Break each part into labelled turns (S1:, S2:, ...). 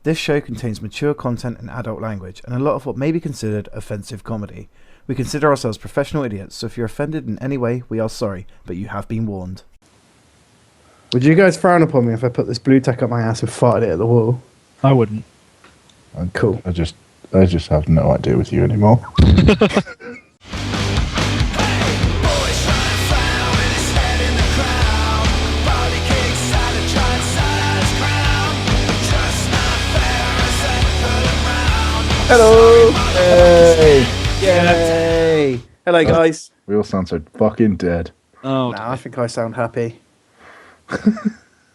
S1: This show contains mature content and adult language, and a lot of what may be considered offensive comedy. We consider ourselves professional idiots, so if you're offended in any way, we are sorry, but you have been warned. Would you guys frown upon me if I put this blue tack up my ass and farted it at the wall?
S2: I wouldn't.
S1: Cool.
S3: I just have no idea with you anymore.
S1: Hello!
S3: Hey!
S1: Yay! Hello, guys.
S3: We all sound so fucking dead.
S2: Oh,
S1: Nah, I think I sound happy.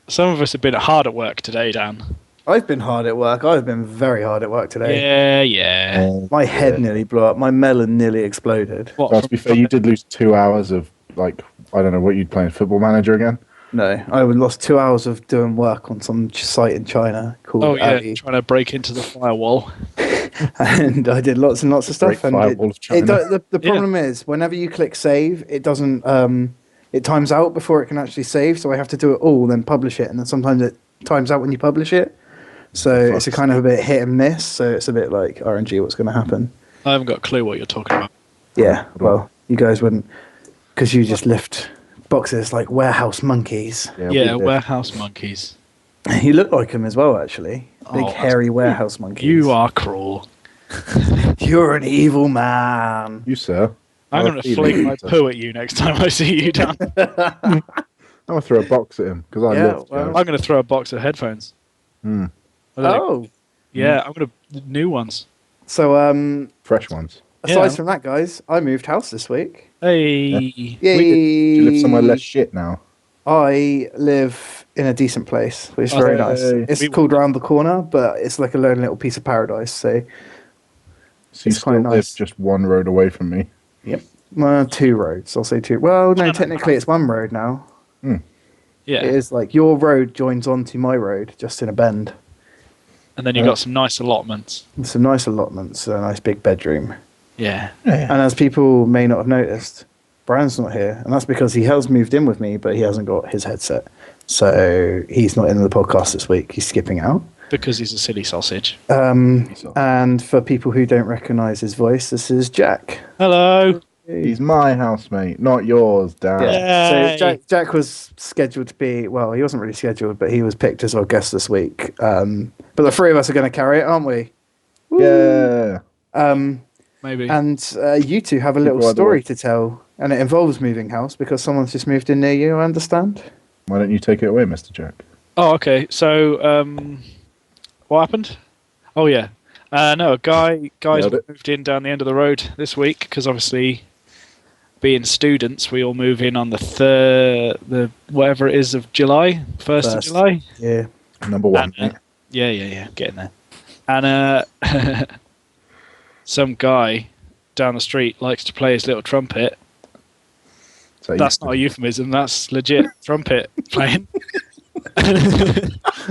S2: some of us have been hard at work today, Dan.
S1: I've been hard at work. I've been very hard at work today.
S2: Yeah.
S1: My head nearly blew up. My melon nearly exploded.
S2: What,
S3: Well, to be fair, you did lose 2 hours of, like, I don't know, what you'd playing, Football Manager again?
S1: No, I lost 2 hours of doing work on some site in China called
S2: Oh, yeah,
S1: Ali.
S2: trying to break into the firewall.
S1: And I did lots and lots of stuff.
S3: Great
S1: And
S3: firewall of
S1: it
S3: China.
S1: the problem is, whenever you click save, it doesn't. It times out before it can actually save. So I have to do it all, then publish it, and then sometimes it times out when you publish it. So it's a kind of a bit hit and miss. So it's a bit like RNG. What's going to happen?
S2: I haven't got a clue what you're talking about.
S1: Yeah. Well, you guys wouldn't, because you just lift boxes like warehouse monkeys.
S2: Yeah,
S3: we did.
S2: warehouse monkeys.
S1: You look like them as well, actually. Big
S2: Oh,
S1: hairy warehouse monkeys.
S2: You are cruel.
S1: You're an evil man.
S3: You, sir.
S2: I'm going to fling my poo at you next time I see you, Dan.
S3: I'm going to throw a box at him, because I
S1: Yeah,
S3: love
S1: well-
S3: Joe.
S2: I'm going to throw a box of headphones.
S3: Hmm.
S1: Oh.
S2: Yeah, I'm going to... New ones.
S1: So,
S3: Fresh ones.
S1: aside
S2: Yeah.
S1: from that, guys, I moved house this week.
S2: Hey.
S1: Yay!
S3: Do you live somewhere less shit now?
S1: I live in a decent place, which is very nice.
S3: Hey.
S1: It's
S2: We-
S1: called Round the Corner, but it's like a lone little piece of paradise. So,
S3: So you
S1: It's
S3: still
S1: quite
S3: live
S1: nice.
S3: just one road away from me.
S1: two roads. I'll say two. Well, no, technically it's one road now.
S2: Yeah.
S1: It is like your road joins onto my road, just in a bend.
S2: And then you've got some nice allotments.
S1: And some nice allotments, a nice big bedroom.
S2: Yeah.
S1: And as people may not have noticed, Brian's not here, and that's because he has moved in with me, but he hasn't got his headset. So he's not in the podcast this week. He's skipping out.
S2: Because he's a silly sausage.
S1: And for people who don't recognise his voice, this is Jack.
S2: Hello.
S3: He's my housemate, not yours, Dad.
S2: Yeah.
S1: So
S2: Yay.
S1: Jack was scheduled to be, well, he wasn't really scheduled, but he was picked as our guest this week. But the three of us are going to carry it, aren't we?
S3: Yeah.
S2: Maybe.
S1: And you two have a little
S3: People are the
S1: story
S3: way.
S1: to tell, and it involves moving house because someone's just moved in near you, I understand.
S3: Why don't you take it away, Mr. Jack?
S2: Oh, okay. So, what happened? Oh, yeah. No, guys
S3: Nailed it.
S2: moved in down the end of the road this week because obviously, being students, we all move in on the whatever it is of July, 1st of
S1: First.
S2: July.
S1: Yeah.
S3: Number one.
S2: And, yeah, getting there. And some guy down the street likes to play his little trumpet.
S3: So
S2: That's not a euphemism. That's legit trumpet playing.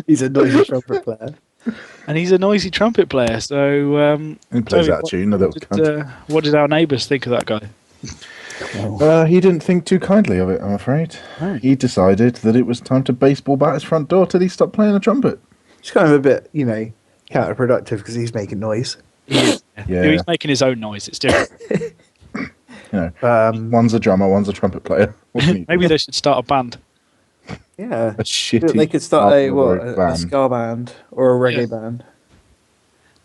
S1: He's a noisy trumpet player.
S2: And he's a noisy trumpet player. So,
S3: he plays
S2: Toby,
S3: that tune, a little cunt.
S2: what did our neighbours think of that guy?
S3: He didn't think too kindly of it, I'm afraid.
S2: Right.
S3: He decided that it was time to baseball bat his front door till he stopped playing the trumpet.
S1: It's kind of a bit, counterproductive because he's making noise.
S3: Yeah.
S2: He's making his own noise. It's different.
S3: One's a drummer, one's a trumpet player. What can you do?
S2: Maybe they should start a band.
S1: Yeah.
S3: A shitty
S1: They could start a
S3: band.
S1: ska band or a reggae
S2: Yeah.
S1: band.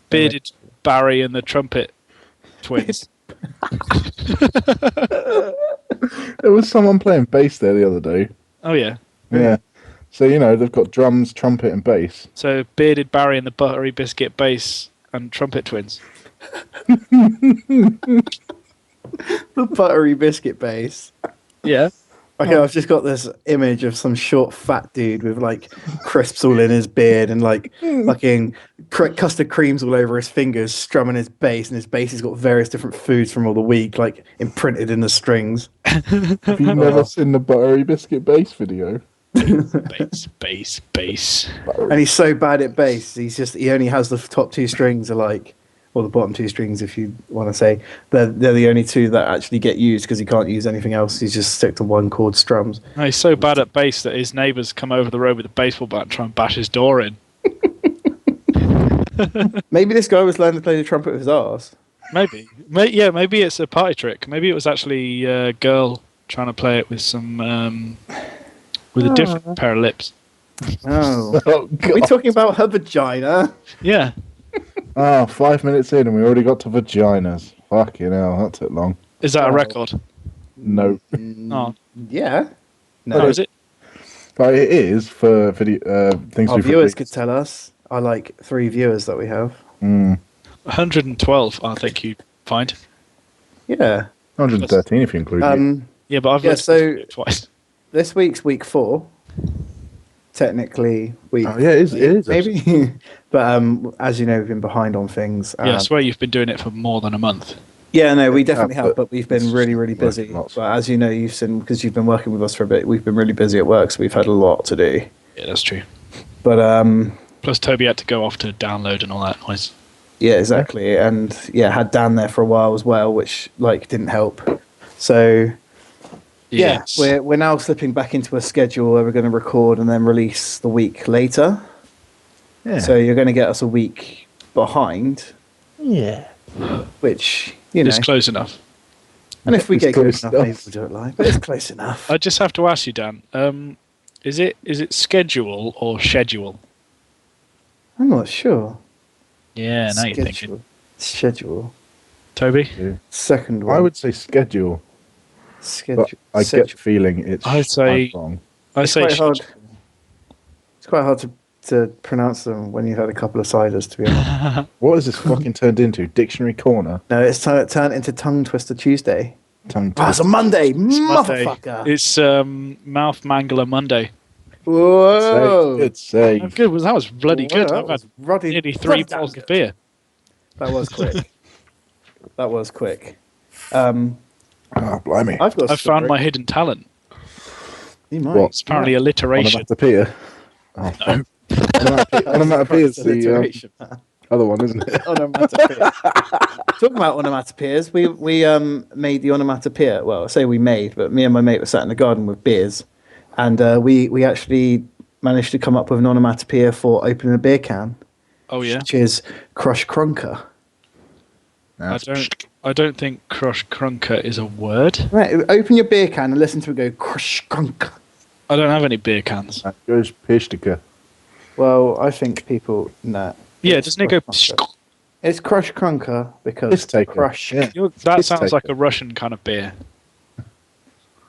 S2: Bearded Barry and the Trumpet Twins.
S3: There was someone playing bass there the other day.
S2: Oh, yeah.
S3: Yeah. So, they've got drums, trumpet, and bass.
S2: So, Bearded Barry and the Buttery Biscuit Bass and Trumpet Twins.
S1: The buttery biscuit bass.
S2: Yeah.
S1: Okay, I've just got this image of some short fat dude with like crisps all in his beard and like fucking custard creams all over his fingers, strumming his bass, and his bass has got various different foods from all the week, like imprinted in the strings.
S3: Have you never seen the Buttery Biscuit bass video?
S2: Bass.
S1: And he's so bad at bass, he only has the top two strings are like, or the bottom two strings, if you want to say, they're the only two that actually get used because he can't use anything else. He's just stick to one chord strums.
S2: No, he's so bad at bass that his neighbours come over the road with a baseball bat and try and bash his door in.
S1: Maybe this guy was learning to play the trumpet with his arse.
S2: Maybe. Maybe it's a party trick. Maybe it was actually a girl trying to play it with some with a different pair of lips.
S1: Oh.
S3: Oh,
S1: Are we
S3: God.
S1: talking about her vagina?
S2: Yeah.
S3: Oh, 5 minutes in and we already got to vaginas. Fucking hell, that took long.
S2: Is that a
S1: Oh.
S2: record?
S3: No.
S2: Oh.
S1: Yeah. No.
S2: Oh, is it?
S3: But it is for video things
S1: Our
S3: we've
S1: viewers
S3: released.
S1: could tell us. I like 3 viewers that we have.
S2: 112, I think you find.
S1: Yeah.
S3: 113 if you include you.
S2: Yeah, but I've
S1: Yeah,
S2: listened to
S1: so-
S2: it twice.
S1: This week's week 4. Technically, week.
S3: Oh, yeah, it is.
S1: Maybe. But as you know, we've been behind on things.
S2: Yeah, I swear you've been doing it for more than a month.
S1: Yeah, no, we definitely have,
S3: but
S1: but we've been
S3: it's
S1: really, really
S3: working
S1: busy.
S3: lots.
S1: But as you know, you've seen, because you've been working with us for a bit, we've been really busy at work, so we've had a lot to do.
S2: Yeah, that's true.
S1: But
S2: Plus, Toby had to go off to download and all that noise.
S1: yeah, exactly. And yeah, had Dan there for a while as well, which like didn't help. So yeah,
S2: Yes.
S1: we're now slipping back into a schedule where we're going to record and then release the week later.
S3: Yeah.
S1: So you're going to get us a week behind,
S3: yeah.
S1: which you know.
S2: It's close enough.
S1: And if we
S3: It's
S1: get good
S3: close
S1: enough,
S3: enough.
S1: maybe we'll do it live. But it's close enough.
S2: I just have to ask you, Dan. Is it schedule or schedule?
S1: I'm not sure.
S2: Yeah, now you're thinking.
S1: Schedule.
S2: Toby?
S1: Second one.
S3: I would say schedule,
S1: schedule.
S3: but I get the feeling it's
S2: I'd say-
S3: wrong.
S2: I
S1: It's
S2: say
S1: quite hard.
S2: schedule.
S1: It's quite hard to pronounce them when you've had a couple of ciders, to be honest.
S3: What has this fucking turned into? Dictionary corner?
S1: No, it's turned into Tongue Twister Tuesday.
S3: Tongue
S1: Oh, it's a
S3: twist.
S1: Monday,
S2: It's Monday.
S1: motherfucker.
S2: It's Mouth Mangler Monday.
S1: Whoa.
S3: Good save.
S2: Oh, good. That was bloody good.
S1: Whoa,
S2: I've
S1: that
S2: had
S1: was ruddy-
S2: nearly 3
S1: bloody damn
S2: bottles
S1: good.
S2: of beer.
S1: That was quick. That was quick.
S3: Oh, blimey.
S1: I've got. a
S2: I've found
S1: story.
S2: my hidden talent.
S1: You might.
S3: What?
S2: It's apparently alliteration.
S3: Onomatopoeia. Oh, Onomatopoeia is the
S1: Alliteration.
S3: other one, isn't it?
S1: Onomatopoeia. Talking about onomatopoeias, we made the onomatopoeia. Well, I say we made, but me and my mate were sat in the garden with beers, and we actually managed to come up with an onomatopoeia for opening a beer can,
S2: Oh yeah.
S1: which is crush crunker.
S2: I don't think crush crunker is a word.
S1: Right, open your beer can and listen to it go crush crunker.
S2: I don't have any beer cans.
S3: That goes Pishtika.
S1: Well, I think people no.
S2: Yeah,
S1: It's
S2: doesn't it go?
S1: Crush Crunker. It's crush crunker because
S3: Piss taker.
S1: crush.
S3: Yeah.
S2: That
S3: Piss
S2: sounds like
S3: taker.
S2: a Russian kind of beer.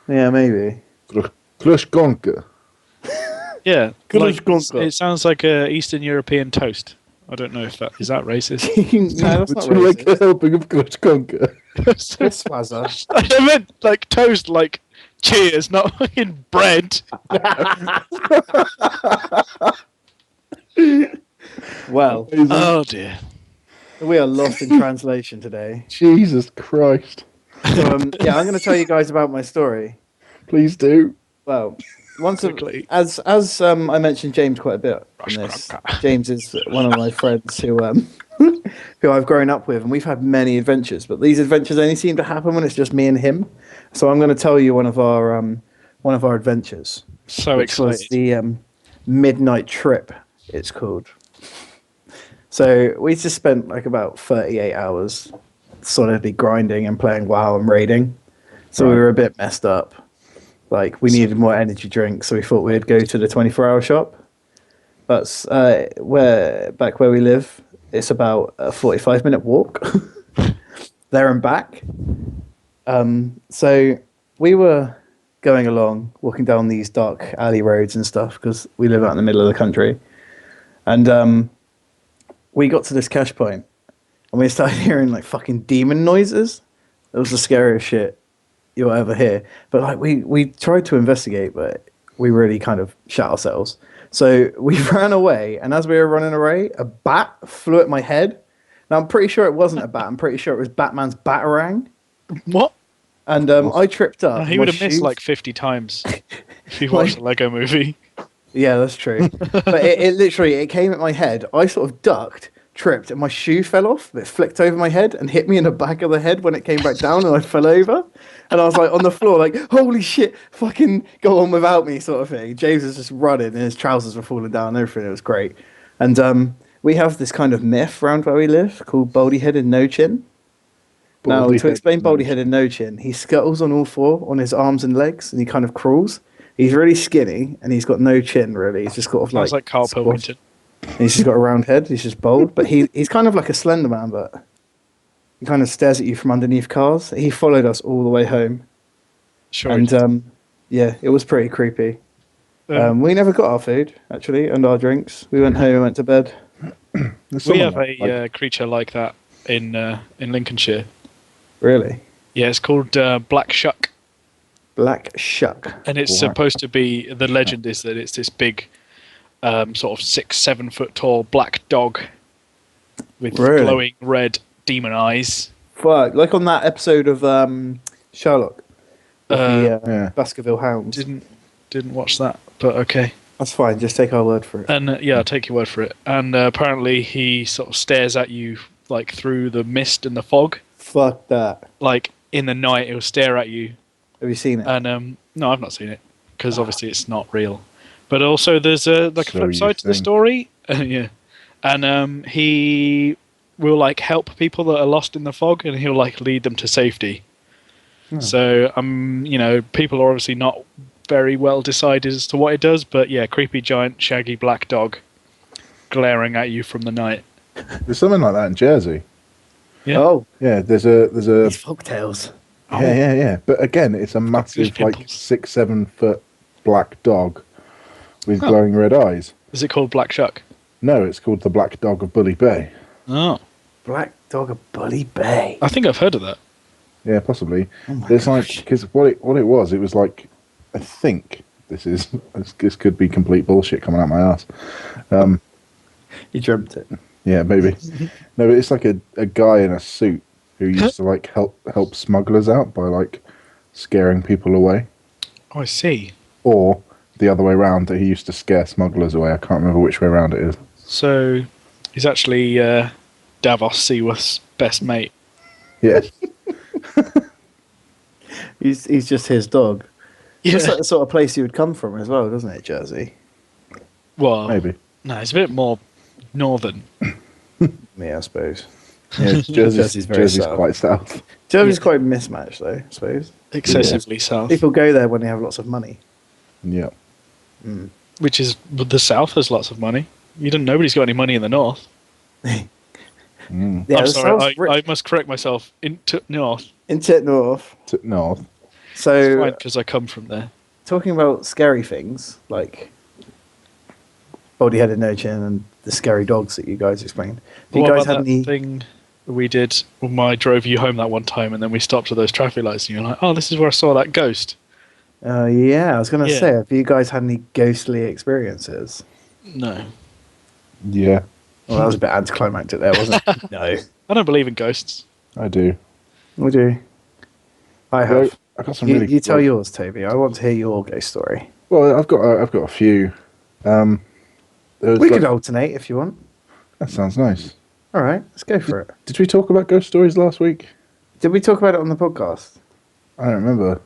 S1: Yeah, maybe.
S3: Klushkonka.
S2: Yeah,
S1: Crush
S2: like,
S1: crunker.
S2: it sounds like a Eastern European toast. I don't know if that is that racist.
S1: No, that's not
S3: Would you like a
S1: racist.
S3: helping of Klushkonka?
S1: Piss wazza.
S2: I meant like toast, like cheers, not fucking bread.
S1: Well,
S2: Oh dear.
S1: we are lost in translation today.
S3: Jesus Christ.
S1: So, yeah, I'm going to tell you guys about my story.
S3: Please do.
S1: Well,
S2: Quickly.
S1: as I mentioned James quite a bit in this. James is one of my friends who who I've grown up with, and we've had many adventures. But these adventures only seem to happen when it's just me and him. So I'm going to tell you one of our adventures,
S2: So
S1: which was
S2: excited.
S1: the midnight trip. It's called. So we just spent like about 38 hours solidly grinding and playing WoW and raiding. So we
S3: Right.
S1: were a bit messed up. Like we needed more energy drinks, so we thought we'd go to the 24-hour shop. But where we live, it's about a 45-minute walk there and back. So we were going along, walking down these dark alley roads and stuff because we live out in the middle of the country, and we got to this cash point, and we started hearing like fucking demon noises. It was the scariest shit you'll ever hear. But like we tried to investigate, but we really kind of shot ourselves. So we ran away, and as we were running away, a bat flew at my head. Now I'm pretty sure it wasn't a bat. I'm pretty sure it was Batman's Batarang.
S2: What?
S1: And I tripped up.
S2: He
S1: My
S2: would have missed
S1: shoes-
S2: like 50 times if he watched the Lego movie.
S1: Yeah, that's true. But it literally came at my head. I sort of ducked, tripped, and my shoe fell off. It flicked over my head and hit me in the back of the head when it came back down, and I fell over. And I was like on the floor, like, holy shit, fucking go on without me, sort of thing. James was just running, and his trousers were falling down and everything. It was great. And we have this kind of myth around where we live called baldy headed no chin. Now,
S3: Baldy
S1: to explain
S3: headed
S1: baldy
S3: no
S1: headed no chin, he scuttles on all four on his arms and legs, and he kind of crawls. He's really skinny, and he's got no chin really. He's just got
S2: Sounds like Carl
S1: squat-
S2: Pilkington.
S1: and he's just got a round head. He's just bald, but he's kind of like a Slender Man, but he kind of stares at you from underneath cars. He followed us all the way home,
S2: Sure.
S1: and yeah, it was pretty creepy. We never got our food actually and our drinks. We went home and went to bed.
S3: There's
S2: we
S3: someone
S2: have a
S3: like-
S2: creature like that in Lincolnshire.
S1: Really,
S2: Yeah, it's called Black Shuck,
S1: black shuck.
S2: and it's
S3: Black
S2: supposed to be. The legend is that it's this big, sort of 6-7 foot tall black dog with
S1: Really?
S2: glowing red demon eyes.
S1: Fuck, like on that episode of Sherlock, with the
S3: Yeah.
S1: Baskerville Hound.
S2: Didn't watch that, but okay.
S1: That's fine. Just take our word for it.
S2: And yeah, I'll take your word for it. And apparently, he sort of stares at you like through the mist and the fog.
S1: Fuck that.
S2: Like in the night, he'll stare at you.
S1: Have you seen it?
S2: And no, I've not seen it because obviously it's not real. But also, there's a like a
S3: So
S2: flip
S3: you
S2: side to the
S3: think.
S2: story. Yeah, and he will like help people that are lost in the fog, and he'll like lead them to safety. So people are obviously not very well decided as to what it does, but yeah, creepy giant shaggy black dog glaring at you from the night.
S3: There's something like that in Jersey.
S2: Yeah.
S1: Oh,
S3: Yeah, there's a
S1: these folktales.
S3: yeah. But again, it's a massive like
S2: pimples.
S3: 6-7 foot black dog with
S2: Oh.
S3: glowing red eyes.
S2: Is it called Black Shuck?
S3: No, it's called the Black Dog of Bully Bay.
S2: Oh,
S1: Black Dog of Bully Bay.
S2: I think I've heard of that.
S3: Yeah, possibly.
S1: Oh my
S3: It's like
S1: gosh.
S3: because what it was, it was like I think this could be complete bullshit coming out my ass.
S1: You dreamt it.
S3: Yeah, maybe. No, but it's like a guy in a suit who used to like help smugglers out by like scaring people away,
S2: Oh, I see.
S3: or the other way around, that he used to scare smugglers away. I can't remember which way around it is.
S2: So he's actually Davos Seaworth's best mate.
S3: Yeah,
S1: He's just his dog.
S2: Yeah.
S1: Just like the sort of place you would come from as well, doesn't it, Jersey?
S2: Well,
S3: maybe.
S2: no, it's a bit more northern.
S1: Yeah, I suppose.
S3: Yeah,
S1: Jersey's very
S3: Jersey's
S1: south.
S3: quite south.
S1: Jersey's quite mismatched, though, I suppose.
S2: Excessively south.
S1: People go there when they have lots of money.
S3: Yeah.
S2: Which is the south has lots of money. Nobody's got any money in the north.
S3: Mm.
S1: Yeah,
S2: I'm
S1: the
S2: sorry,
S1: South's rich.
S2: I must correct myself. Into north.
S1: Into
S3: North.
S2: It's
S1: So,
S2: fine because I come from there.
S1: talking about scary things, like body-headed no chin and the scary dogs that you guys explained. Have you
S2: What
S1: guys
S2: about
S1: had
S2: that
S1: any...
S2: thing we did when I drove you home that one time, and then we stopped at those traffic lights, and you're like, "Oh, this is where I saw that ghost."
S1: yeah, I was going to
S2: Yeah.
S1: say, have you guys had any ghostly experiences?
S2: No,
S3: Yeah,
S1: Well, that was a bit anticlimactic there, wasn't it? No.
S2: I don't believe in ghosts.
S3: I do.
S1: Would you? I have.
S3: I got some
S1: You,
S3: really.
S1: you tell
S3: like-
S1: yours, Toby. I want to hear your ghost story.
S3: Well, I've got a few. There was
S1: We
S3: like-
S1: could alternate if you want.
S3: That sounds nice.
S1: All right, let's go for it.
S3: Did we talk about ghost stories last week?
S1: Did we talk about it on the podcast?
S3: I don't remember.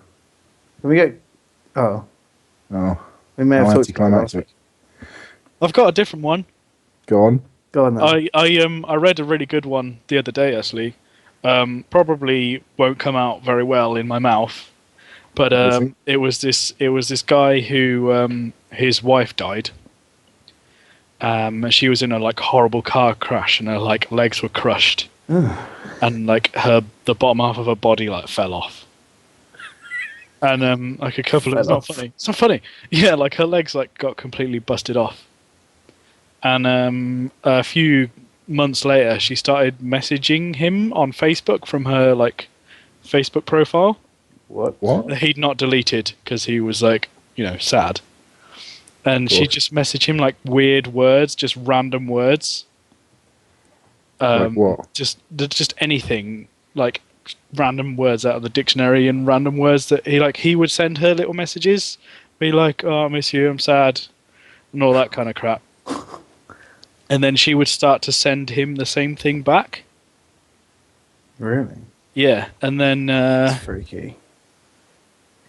S1: Did we get... Oh,
S3: Oh,
S1: we may have
S3: how
S1: talked about it last
S3: anticlimactic.
S1: week.
S2: I've got a different one.
S3: Go on.
S1: Go on then.
S2: I read a really good one the other day actually. Probably won't come out very well in my mouth, but
S3: Obviously.
S2: it was this guy who his wife died. She was in a like horrible car crash and her like legs were crushed, and like the bottom half of her body like fell off. And like a couple of it's
S1: Fell
S2: not
S1: off.
S2: funny. It's not funny. Yeah, like her legs like got completely busted off. And a few months later, she started messaging him on Facebook from her like Facebook profile
S1: What?
S3: What?
S2: that he'd not deleted because he was like, sad. And she
S3: Cool.
S2: just messaged him like weird words, just random words.
S3: Like what?
S2: Just anything, like random words out of the dictionary and random words that he would send her little messages, be like, "Oh, I miss you, I'm sad," and all that kind of crap. And then she would start to send him the same thing back.
S1: Really?
S2: Yeah, and then
S1: That's freaky.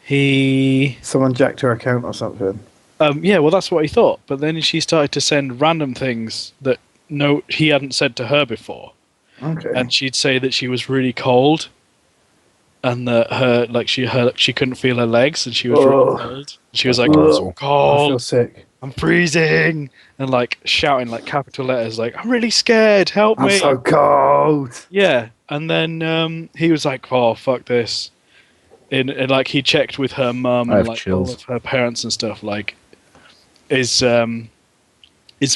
S2: he,
S1: Someone jacked her account or something.
S2: yeah, well, that's what he thought. But then she started to send random things that no, he hadn't said to her before.
S1: Okay.
S2: And she'd say that she was really cold, and that she couldn't feel her legs, and she was really cold. She was like,
S3: Awesome.
S1: I feel
S2: "Cold,
S1: sick.
S2: I'm freezing," and like shouting like capital letters, like, "I'm really scared, help
S1: I'm
S2: me!"
S1: so cold.
S2: Yeah, and then he was like, "Oh, fuck this," and like he checked with her mum
S3: I
S2: and
S3: have
S2: like
S3: chills.
S2: all of her parents and stuff. Like, is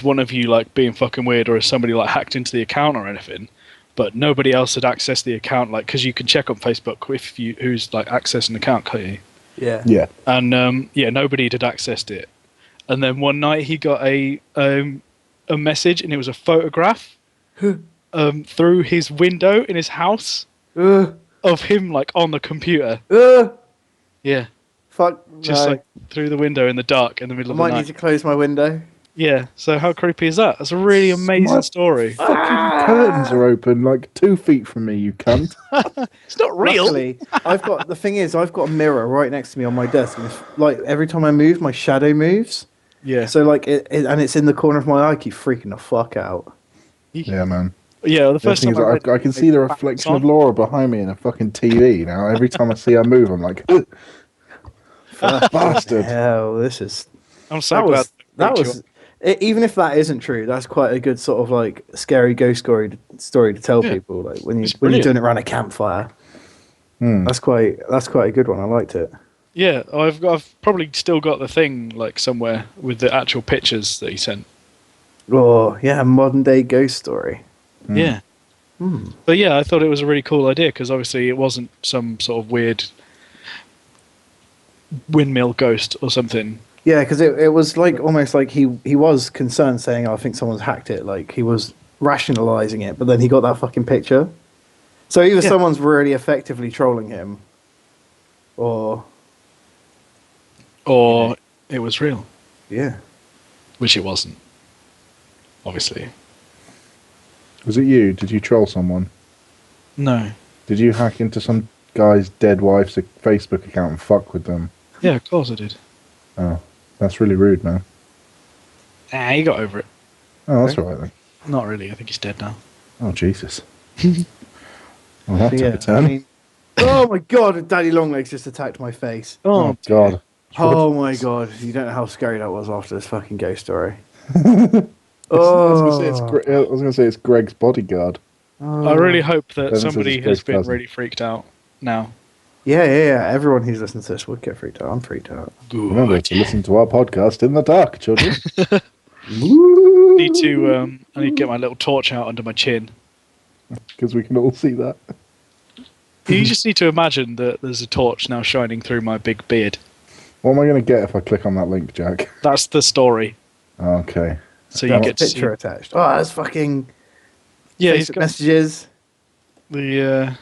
S2: one of you like being fucking weird, or is somebody like hacked into the account or anything? But nobody else had accessed the account, like, because you can check on Facebook if you who's like accessing the account, can't you?
S1: Yeah.
S3: Yeah.
S2: And yeah, nobody had accessed it. And then one night he got a message, and it was a photograph through his window in his house of him like on the computer. Yeah,
S1: Fuck.
S2: just
S1: no.
S2: like through the window in the dark in the
S1: I
S2: middle of
S1: might
S2: the
S1: need
S2: night.
S1: to close my window.
S2: Yeah. So how creepy is that? That's a really amazing
S3: My
S2: story.
S3: Fucking curtains are open like 2 feet from me, you cunt.
S2: It's not real.
S1: Luckily, I've got the thing is I've got a mirror right next to me on my desk, and like every time I move, my shadow moves.
S2: Yeah.
S1: So like and it's in the corner of my eye. Keep freaking the fuck out.
S3: Yeah, man.
S2: Yeah. The
S3: The
S2: first
S3: thing
S2: time
S3: is,
S2: I, read
S3: I can see the reflection of Laura behind me in a fucking TV now. Every time I see her move, I'm like, bastard.
S1: Hell, this is
S2: I'm so
S1: that
S2: glad
S1: was that was. Even if that isn't true, that's quite a good sort of like scary ghost story to tell
S2: Yeah.
S1: people. Like when
S2: It's
S1: you're
S2: brilliant.
S1: doing it around a campfire.
S3: Hmm.
S1: That's quite a good one. I liked it.
S2: Yeah, I've probably still got the thing like somewhere with the actual pictures that he sent.
S1: Oh yeah, modern day ghost story.
S2: Yeah. But yeah, I thought it was a really cool idea because obviously it wasn't some sort of weird windmill ghost or something.
S1: Yeah, because it was like almost like he was concerned, saying, oh, "I think someone's hacked it." Like he was rationalizing it, but then he got that fucking picture. So either
S2: Yeah.
S1: someone's really effectively trolling him, or
S2: Or it was real,
S1: yeah,
S2: which it wasn't. Obviously.
S3: Was it you? Did you troll someone?
S2: No.
S3: Did you hack into some guy's dead wife's Facebook account and fuck with them?
S2: Yeah, of course I did.
S3: Oh, that's really rude, man.
S2: He got over it.
S3: Oh, that's all right then.
S2: Not really. I think he's dead now.
S3: Oh, Jesus. Well, that took
S1: yeah.
S3: a turn.
S1: Oh my god, Daddy Longlegs just attacked my face.
S3: Oh, God.
S1: Oh my god, you don't know how scary that was after this fucking ghost story.
S3: I was going to say it's Greg's bodyguard.
S2: I really hope that
S3: Dennis is
S2: somebody
S3: his
S2: has
S3: close
S2: been
S3: cousin.
S2: really freaked out now.
S1: Yeah. Everyone who's listening to this would get freaked out. I'm freaked out.
S3: Remember to listen to our podcast in the dark, children.
S2: I need to get my little torch out under my chin.
S3: Because we can all see that.
S2: You just need to imagine that there's a torch now shining through my big beard.
S3: What am I going to get if I click on that link, Jack?
S2: That's the story.
S3: Okay.
S2: So you
S1: That's a
S2: get to see.
S1: picture attached. Oh, that's fucking
S2: Yeah, he's
S1: Facebook
S2: got
S1: messages.
S2: the.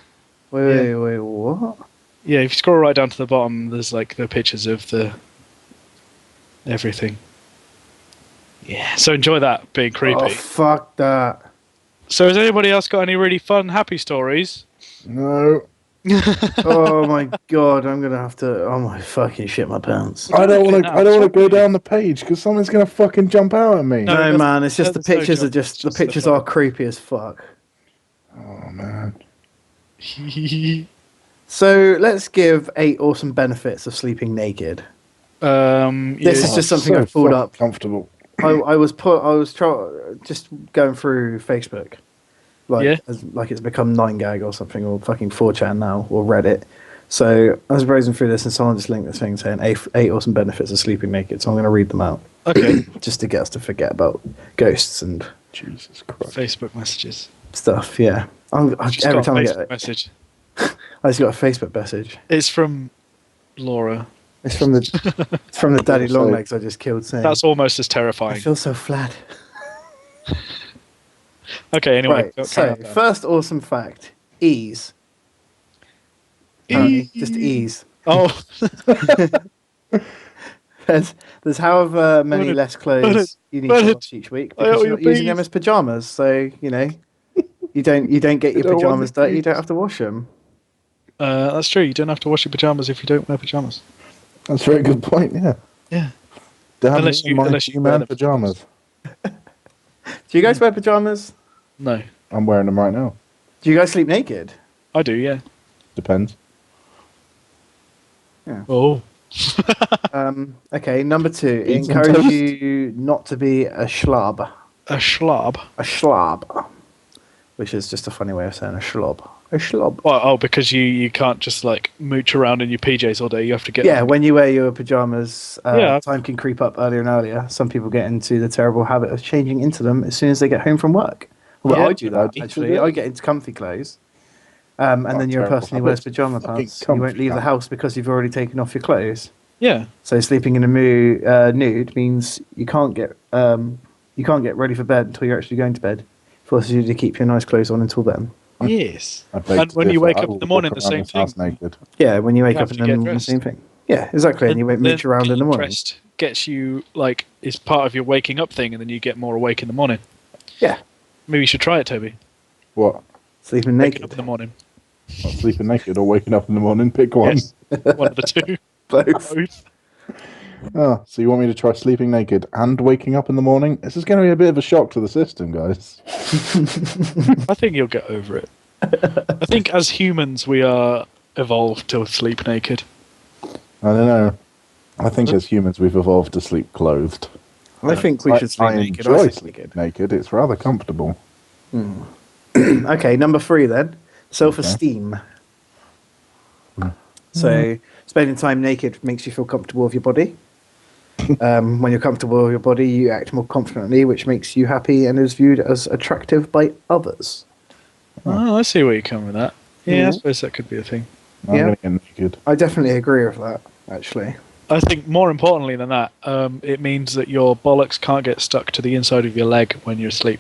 S1: Wait, what?
S2: Yeah, if you scroll right down to the bottom, there's like the pictures of the everything. Yeah, so enjoy that being creepy.
S1: Oh, fuck that.
S2: So has anybody else got any really fun, happy stories?
S3: No.
S1: Oh my god, I'm gonna have to. Oh my fucking shit my pants.
S3: I don't want
S2: now,
S3: to. I don't want to go
S2: sorry.
S3: down the page because something's going to fucking jump out at me.
S2: No,
S1: No,
S2: that's-
S1: man, it's just the
S2: that's no
S1: pictures
S2: joke,
S1: are just the
S2: it's just the
S1: pictures
S2: fun.
S1: are creepy as fuck.
S3: Oh man.
S1: So let's give 8 awesome benefits of sleeping naked. This is just something I pulled
S3: fucking
S1: up.
S3: Comfortable.
S1: I was just going through Facebook, like
S2: Yeah.
S1: like it's become 9gag or something, or fucking 4chan now, or Reddit. So I was browsing through this, and someone just linked this thing saying 8 awesome benefits of sleeping naked. So I'm going to read them out,
S2: Okay.
S1: just to get us to forget about ghosts and
S3: Jesus Christ.
S2: Facebook messages.
S1: stuff. Yeah,
S2: Just
S1: every
S2: got a
S1: time I
S2: Facebook
S1: get it,
S2: message.
S1: I just got a Facebook message.
S2: It's from Laura.
S1: It's from the Daddy
S3: So-
S1: Longlegs I just killed. Saying,
S2: That's almost as
S1: I
S2: terrifying.
S1: feel so flat.
S2: Okay, anyway.
S1: Right.
S2: go-
S1: So
S2: carry on.
S1: first awesome fact: ease. Apparently, just ease.
S2: Oh,
S1: There's however many
S2: Bernard,
S1: less clothes
S2: Bernard,
S1: you need to
S2: Bernard,
S1: wash each week
S2: I
S1: because
S2: owe
S1: you're
S2: you
S1: not using them
S2: bees.
S1: as pajamas. So you know, you don't get your
S3: don't want
S1: pajamas
S3: the
S1: dirty. You
S3: bees.
S1: don't have to wash them.
S2: that's true. You don't have to wash your pajamas if you don't wear pajamas.
S3: That's a very good point. Yeah.
S2: Yeah.
S3: Damn
S2: Unless
S3: me,
S2: you-
S3: my
S2: unless you
S3: He-Man
S2: wear them.
S3: pajamas.
S1: Do you guys wear pajamas?
S2: No,
S3: I'm wearing them right now.
S1: Do you guys sleep naked?
S2: I do. Yeah.
S3: Depends.
S2: Oh.
S1: Okay, number 2. It
S3: Beans and
S1: encourages
S3: toast.
S1: you not to be a schlub.
S2: A schlub.
S1: A schlub. Which is just a funny way of saying a schlub. A schlub.
S2: Well, because you can't just like mooch around in your PJs all day. You have to get.
S1: Yeah, when you wear your pajamas,
S2: Yeah.
S1: time can creep up earlier and earlier. Some people get into the terrible habit of changing into them as soon as they get home from work. Well,
S2: Yeah.
S1: I do that,
S3: I do
S1: actually.
S3: too.
S1: I get into comfy clothes. And then you're a
S3: terrible
S1: person who wears
S3: habit.
S1: pajama
S3: Fucking
S1: pants. You won't
S3: comfy
S1: leave the
S3: pants.
S1: house because you've already taken off your clothes.
S2: Yeah.
S1: So sleeping in a nude means you can't get ready for bed until you're actually going to bed. Forces you to keep your nice clothes on until then.
S2: Yes.
S3: I beg
S2: And
S3: to
S2: when you
S3: differ.
S2: wake
S3: I
S2: up
S3: will
S2: in the morning,
S3: walk
S2: the
S3: around
S2: same
S3: this house
S2: thing.
S3: naked.
S1: Yeah, when you wake
S2: You
S1: up
S2: have
S1: in
S2: to
S1: the
S2: get
S1: morning, the
S2: dressed.
S1: same thing. Yeah, exactly. And you won't mooch around in the morning.
S2: Dressed gets you like it's part of your waking up thing, and then you get more awake in the morning.
S1: Yeah,
S2: Maybe you should try it, Toby.
S3: What?
S1: sleeping
S2: Waking
S1: naked.
S2: up in the morning.
S3: Not sleeping naked or waking up in the morning? Pick one.
S2: Yes. One of the two.
S1: Both.
S2: Both.
S3: Oh, so you want me to try sleeping naked and waking up in the morning? This is going to be a bit of a shock to the system, guys.
S2: I think you'll get over it. I think as humans we are evolved to sleep naked.
S3: I don't know. I think as humans we've evolved to sleep clothed.
S1: I think we should sleep
S3: I
S1: naked.
S3: enjoy
S1: I sleep
S3: sleeping
S1: naked.
S3: naked. It's rather comfortable.
S1: Okay, number 3 then. Self-esteem. So spending time naked makes you feel comfortable with your body. When you're comfortable with your body, you act more confidently, which makes you happy and is viewed as attractive by others.
S2: Oh, I see where you come with that. Yeah, I
S1: Mhm.
S2: suppose that could be a thing.
S3: I'm
S1: Yeah.
S3: going to get naked.
S1: I definitely agree with that, actually.
S2: I think more importantly than that, it means that your bollocks can't get stuck to the inside of your leg when you're asleep.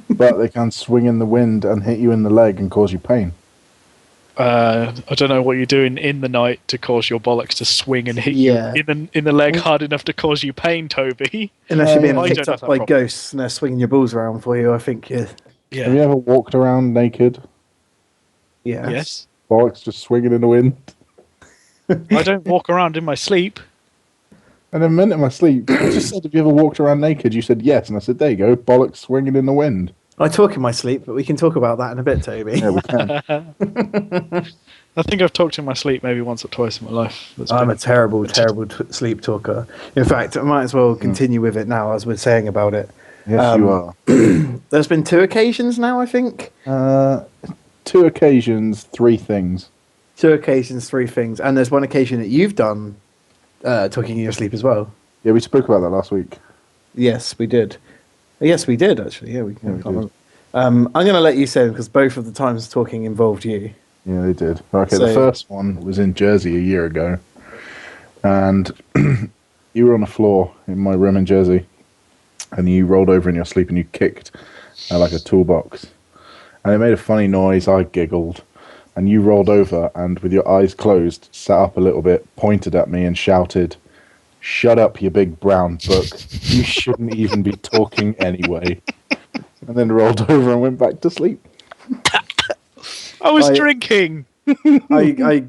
S3: But they can swing in the wind and hit you in the leg and cause you pain.
S2: I don't know what you're doing in the night to cause your bollocks to swing and hit
S1: Yeah.
S2: you in the leg hard enough to cause you pain, Toby.
S1: Unless you're being
S2: I
S1: picked
S2: don't
S1: up
S2: have
S1: by
S2: that problem.
S1: ghosts and they're swinging your balls around for you, I think
S3: Have you
S2: Yeah.
S3: ever walked around naked?
S1: yeah.
S2: Yes.
S3: Bollocks just swinging in the wind?
S2: I don't walk around in my sleep.
S3: And then meant in my sleep, I just said, have you ever walked around naked? You said yes. And I said, there you go, bollocks swinging in the wind.
S1: I talk in my sleep, but we can talk about that in a bit, Toby.
S3: Yeah, we can.
S2: I think I've talked in my sleep maybe once or twice in my life. That's
S1: I'm
S2: been-
S1: a terrible, terrible sleep talker. In fact, I might as well continue with it now as we're saying about it.
S3: Yes, you are.
S1: There's been 2 occasions now, I think.
S3: 2 occasions, 3 things.
S1: 2 occasions, 3 things. And there's one occasion that you've done talking in your sleep as well.
S3: Yeah, we spoke about that last week.
S1: Yes, we did. Yes, we did, actually. Yeah, we
S3: Yeah, we
S1: can't remember.
S3: did.
S1: I'm going to let you say them because both of the times talking involved you.
S3: Yeah, they did. Okay,
S1: So-
S3: the first one was in Jersey a year ago. And you were on the floor in my room in Jersey. And you rolled over in your sleep and you kicked like a toolbox. And it made a funny noise. I giggled. And you rolled over and with your eyes closed, sat up a little bit, pointed at me and shouted, "Shut up, you big brown book. You shouldn't even be talking anyway." And then rolled over and went back to sleep.
S2: I was
S1: I-
S2: drinking.
S1: I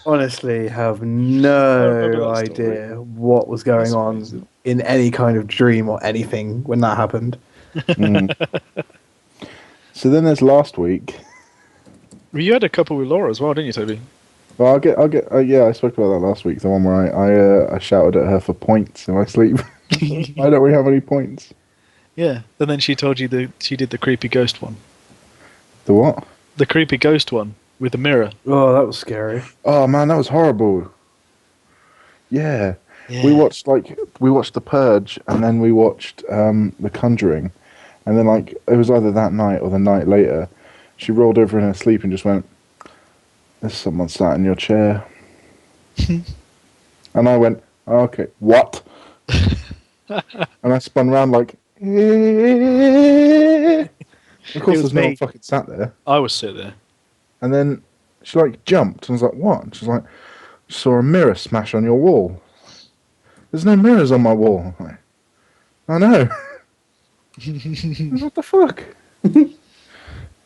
S1: honestly have
S2: remember
S1: no
S2: that story.
S1: idea what was going
S2: That's
S1: on
S2: amazing.
S1: in any kind of dream or anything when that happened.
S3: So then there's last week.
S2: Well, you had a couple with Laura as well, didn't you, Toby?
S3: Well, yeah, I spoke about that last week. The one where I shouted at her for points in my sleep. Why don't we have any points?
S2: Yeah. And then she told you she did the creepy ghost one.
S3: The what?
S2: The creepy ghost one with the mirror.
S1: Oh, that was scary.
S3: Oh man, that was horrible. Yeah. We watched The Purge and then we watched The Conjuring, and then it was either that night or the night later. She rolled over in her sleep and just went, "There's someone sat in your chair." And I went, "Oh, okay, what?" And I spun around like, of course
S2: was
S3: there's no one
S2: me.
S3: fucking sat there.
S2: I was sit there.
S3: And then she jumped and was like, "What?" And she's like, "Saw a mirror smash on your wall." "There's no mirrors on my wall." I'm like, "I know." What the fuck?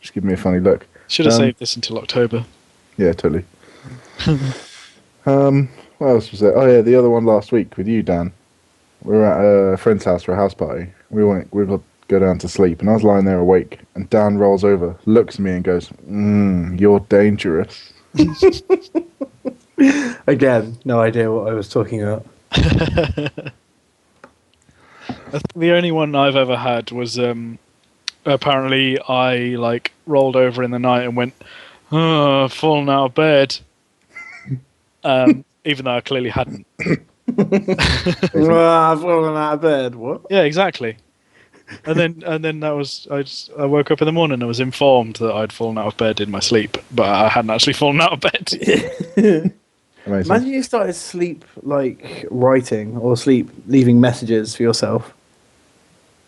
S3: Just give me a funny look.
S2: Should have
S3: Um,
S2: saved this until October.
S3: Yeah, totally. What else was there? Oh yeah, the other one last week with you, Dan. We were at a friend's house for a house party. We would go down to sleep, and I was lying there awake, and Dan rolls over, looks at me, and goes, "You're dangerous."
S4: Again, no idea what I was talking about.
S2: The only one I've ever had was apparently I like rolled over in the night and went, "Oh, I've fallen out of bed," even though I clearly hadn't.
S4: I've fallen out of bed. What?
S2: Yeah, exactly. And then that was I woke up in the morning and I was informed that I'd fallen out of bed in my sleep, but I hadn't actually fallen out of bed.
S3: Amazing.
S4: Imagine you started sleep like writing or sleep leaving messages for yourself.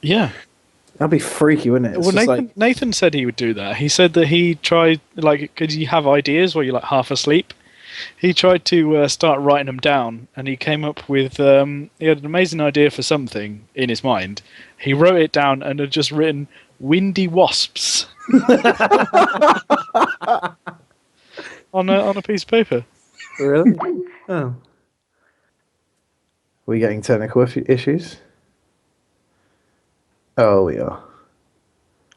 S2: Yeah.
S4: That'd be freaky, wouldn't it? It's
S2: Well,
S4: just
S2: Nathan said he would do that. He said that he tried, like, because you have ideas where you're like half asleep. He tried to start writing them down, and he came up with. He had an amazing idea for something in his mind. He wrote it down and had just written "windy wasps" on a piece of paper.
S4: really? Oh. We getting technical issues? Oh, we are.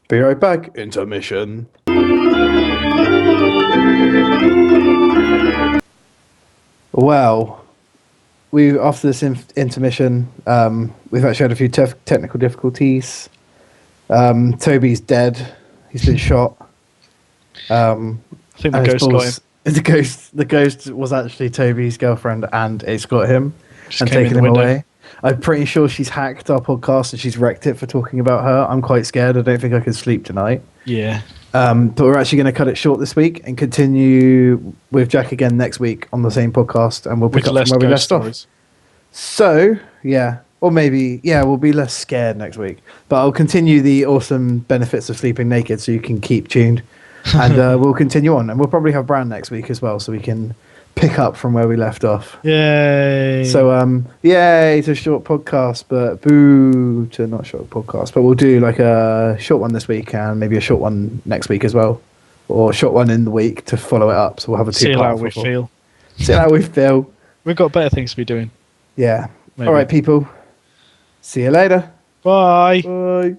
S4: Be right back. Intermission. Well, after this intermission, we've actually had a few technical difficulties. Toby's dead. He's been shot.
S2: I think the
S4: and
S2: ghost got him.
S4: The ghost was actually Toby's girlfriend, and it's got him
S2: Just
S4: and
S2: came in
S4: taken
S2: the
S4: him
S2: window.
S4: away. I'm pretty sure she's hacked our podcast and she's wrecked it for talking about her. I'm quite scared. I don't think I can sleep tonight.
S2: Yeah.
S4: But we're actually going to cut it short this week and continue with Jack again next week on the same podcast, and we'll pick
S2: With
S4: up
S2: less
S4: from where we
S2: ghost
S4: left off.
S2: stories.
S4: So, yeah. Or maybe, we'll be less scared next week. But I'll continue the awesome benefits of sleeping naked so you can keep tuned. And we'll continue on. And we'll probably have Bran next week as well so we can pick up from where we left off.
S2: Yay.
S4: So, yay to a short podcast, but boo to not short podcast. But we'll do like a short one this week and maybe a short one next week as well. Or a short one in the week to follow it up. So we'll have a
S2: see how
S4: two-part.
S2: we feel.
S4: See how we feel.
S2: We've got better things to be doing.
S4: Yeah.
S2: Maybe.
S4: All right, people. See you later.
S2: Bye.
S4: Bye.